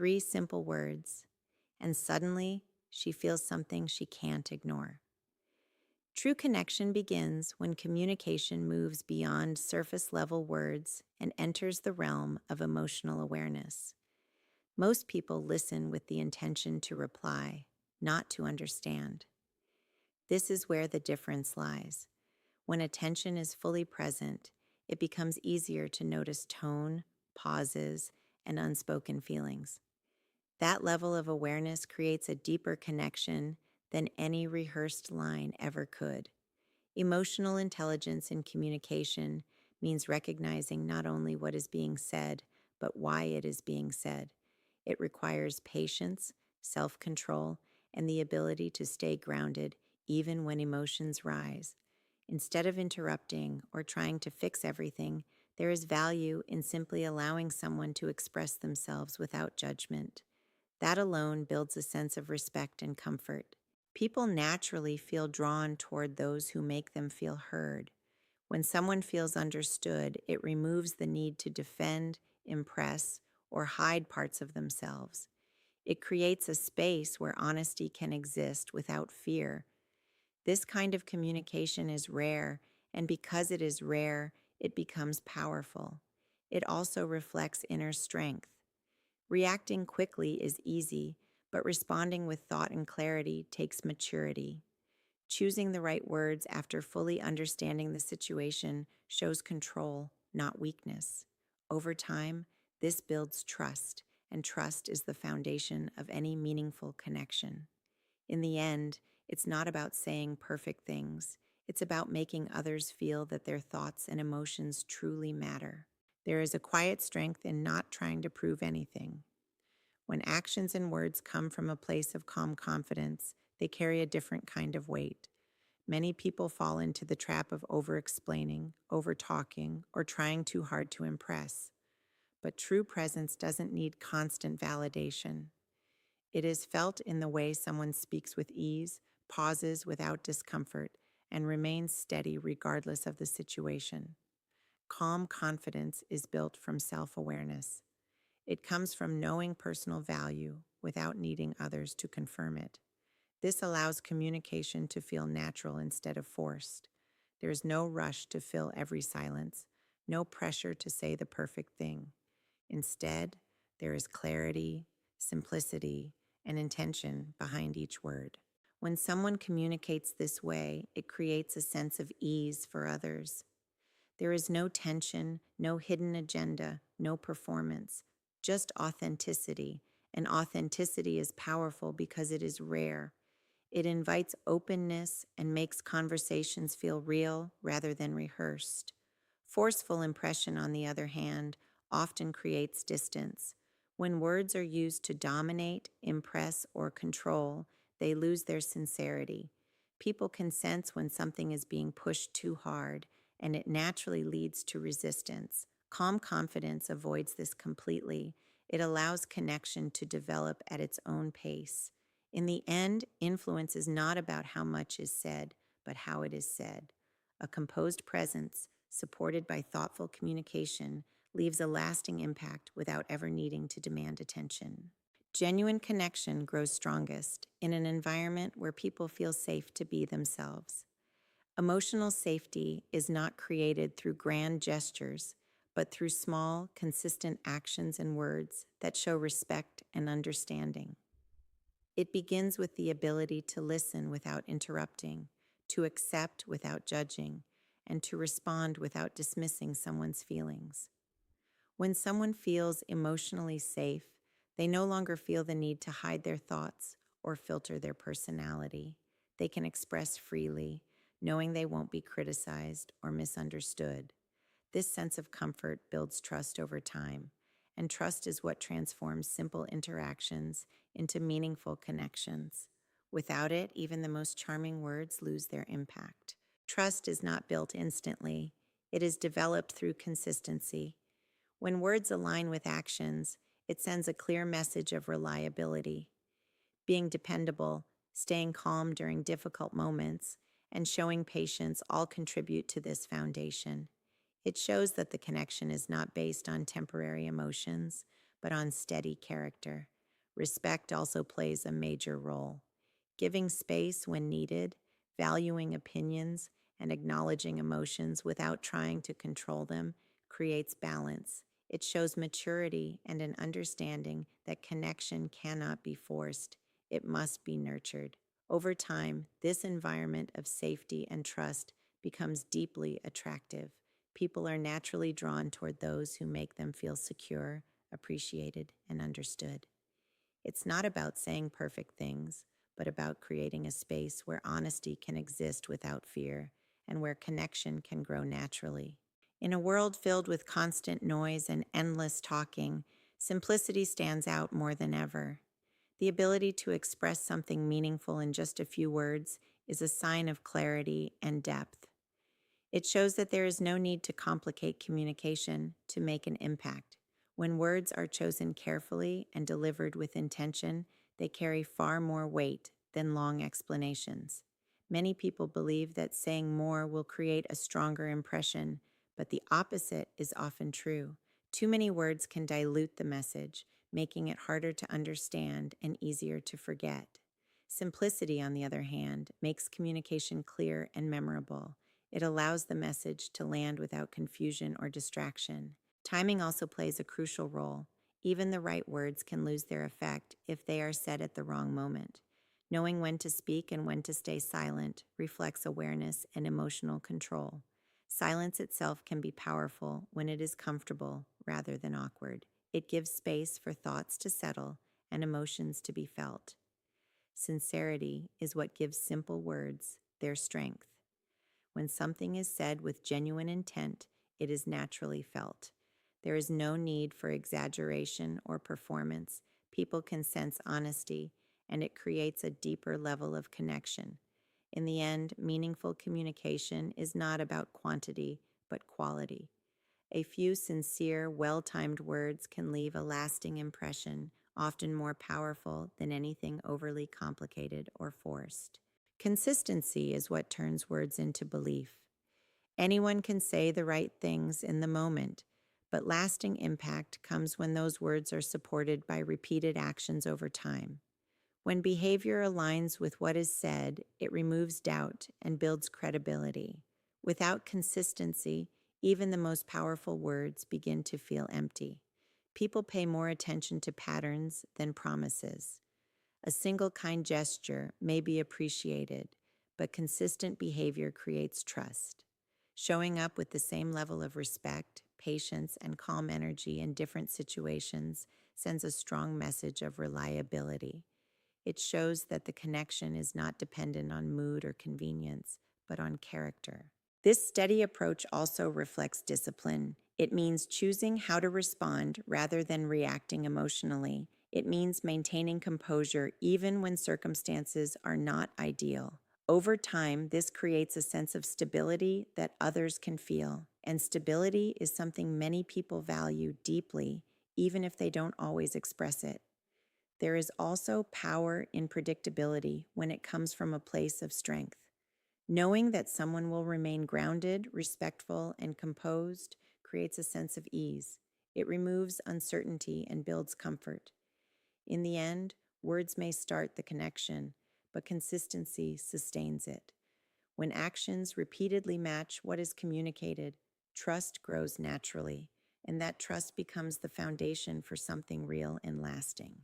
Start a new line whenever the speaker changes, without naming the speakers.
3 simple words, and suddenly she feels something she can't ignore. True connection begins when communication moves beyond surface level words and enters the realm of emotional awareness. Most people listen with the intention to reply, not to understand. This is where the difference lies. When attention is fully present, it becomes easier to notice tone, pauses, and unspoken feelings. That level of awareness creates a deeper connection than any rehearsed line ever could. Emotional intelligence in communication means recognizing not only what is being said, but why it is being said. It requires patience, self control, and the ability to stay grounded even when emotions rise. Instead of interrupting or trying to fix everything, there is value in simply allowing someone to express themselves without judgment. That alone builds a sense of respect and comfort. People naturally feel drawn toward those who make them feel heard. When someone feels understood, it removes the need to defend, impress, or hide parts of themselves. It creates a space where honesty can exist without fear. This kind of communication is rare, and because it is rare, it becomes powerful. It also reflects inner strength. Reacting quickly is easy, but responding with thought and clarity takes maturity. Choosing the right words after fully understanding the situation shows control, not weakness. Over time, this builds trust, and trust is the foundation of any meaningful connection. In the end, it's not about saying perfect things. It's about making others feel that their thoughts and emotions truly matter. There is a quiet strength in not trying to prove anything. When actions and words come from a place of calm confidence, they carry a different kind of weight. Many people fall into the trap of over-explaining, over-talking, or trying too hard to impress. But true presence doesn't need constant validation. It is felt in the way someone speaks with ease, pauses without discomfort, and remains steady regardless of the situation. Calm confidence is built from self-awareness. It comes from knowing personal value without needing others to confirm it. This allows communication to feel natural instead of forced. There is no rush to fill every silence, no pressure to say the perfect thing. Instead, there is clarity, simplicity, and intention behind each word. When someone communicates this way, it creates a sense of ease for others. There is no tension, no hidden agenda, no performance, just authenticity. And authenticity is powerful because it is rare. It invites openness and makes conversations feel real rather than rehearsed. Forceful impression, on the other hand, often creates distance. When words are used to dominate, impress, or control, they lose their sincerity. People can sense when something is being pushed too hard, and it naturally leads to resistance. Calm confidence avoids this completely. It allows connection to develop at its own pace. In the end, influence is not about how much is said, but how it is said. A composed presence, supported by thoughtful communication, leaves a lasting impact without ever needing to demand attention. Genuine connection grows strongest in an environment where people feel safe to be themselves. Emotional safety is not created through grand gestures, but through small, consistent actions and words that show respect and understanding. It begins with the ability to listen without interrupting, to accept without judging, and to respond without dismissing someone's feelings. When someone feels emotionally safe, they no longer feel the need to hide their thoughts or filter their personality. They can express freely, knowing they won't be criticized or misunderstood. This sense of comfort builds trust over time, and trust is what transforms simple interactions into meaningful connections. Without it, even the most charming words lose their impact. Trust is not built instantly. It is developed through consistency. When words align with actions, it sends a clear message of reliability. Being dependable, staying calm during difficult moments, and showing patience all contribute to this foundation. It shows that the connection is not based on temporary emotions, but on steady character. Respect also plays a major role. Giving space when needed, valuing opinions, and acknowledging emotions without trying to control them creates balance. It shows maturity and an understanding that connection cannot be forced, it must be nurtured. Over time, this environment of safety and trust becomes deeply attractive. People are naturally drawn toward those who make them feel secure, appreciated, and understood. It's not about saying perfect things, but about creating a space where honesty can exist without fear and where connection can grow naturally. In a world filled with constant noise and endless talking, simplicity stands out more than ever. The ability to express something meaningful in just a few words is a sign of clarity and depth. It shows that there is no need to complicate communication to make an impact. When words are chosen carefully and delivered with intention, they carry far more weight than long explanations. Many people believe that saying more will create a stronger impression, but the opposite is often true. Too many words can dilute the message, making it harder to understand and easier to forget. Simplicity, on the other hand, makes communication clear and memorable. It allows the message to land without confusion or distraction. Timing also plays a crucial role. Even the right words can lose their effect if they are said at the wrong moment. Knowing when to speak and when to stay silent reflects awareness and emotional control. Silence itself can be powerful when it is comfortable rather than awkward. It gives space for thoughts to settle and emotions to be felt. Sincerity is what gives simple words their strength. When something is said with genuine intent, it is naturally felt. There is no need for exaggeration or performance. People can sense honesty, and it creates a deeper level of connection. In the end, meaningful communication is not about quantity, but quality. A few sincere, well-timed words can leave a lasting impression, often more powerful than anything overly complicated or forced. Consistency is what turns words into belief. Anyone can say the right things in the moment, but lasting impact comes when those words are supported by repeated actions over time. When behavior aligns with what is said, it removes doubt and builds credibility. Without consistency, even the most powerful words begin to feel empty. People pay more attention to patterns than promises. A single kind gesture may be appreciated, but consistent behavior creates trust. Showing up with the same level of respect, patience, and calm energy in different situations sends a strong message of reliability. It shows that the connection is not dependent on mood or convenience, but on character. This steady approach also reflects discipline. It means choosing how to respond rather than reacting emotionally. It means maintaining composure even when circumstances are not ideal. Over time, this creates a sense of stability that others can feel. And stability is something many people value deeply, even if they don't always express it. There is also power in predictability when it comes from a place of strength. Knowing that someone will remain grounded, respectful, and composed creates a sense of ease. It removes uncertainty and builds comfort. In the end, words may start the connection, but consistency sustains it. When actions repeatedly match what is communicated, trust grows naturally, and that trust becomes the foundation for something real and lasting.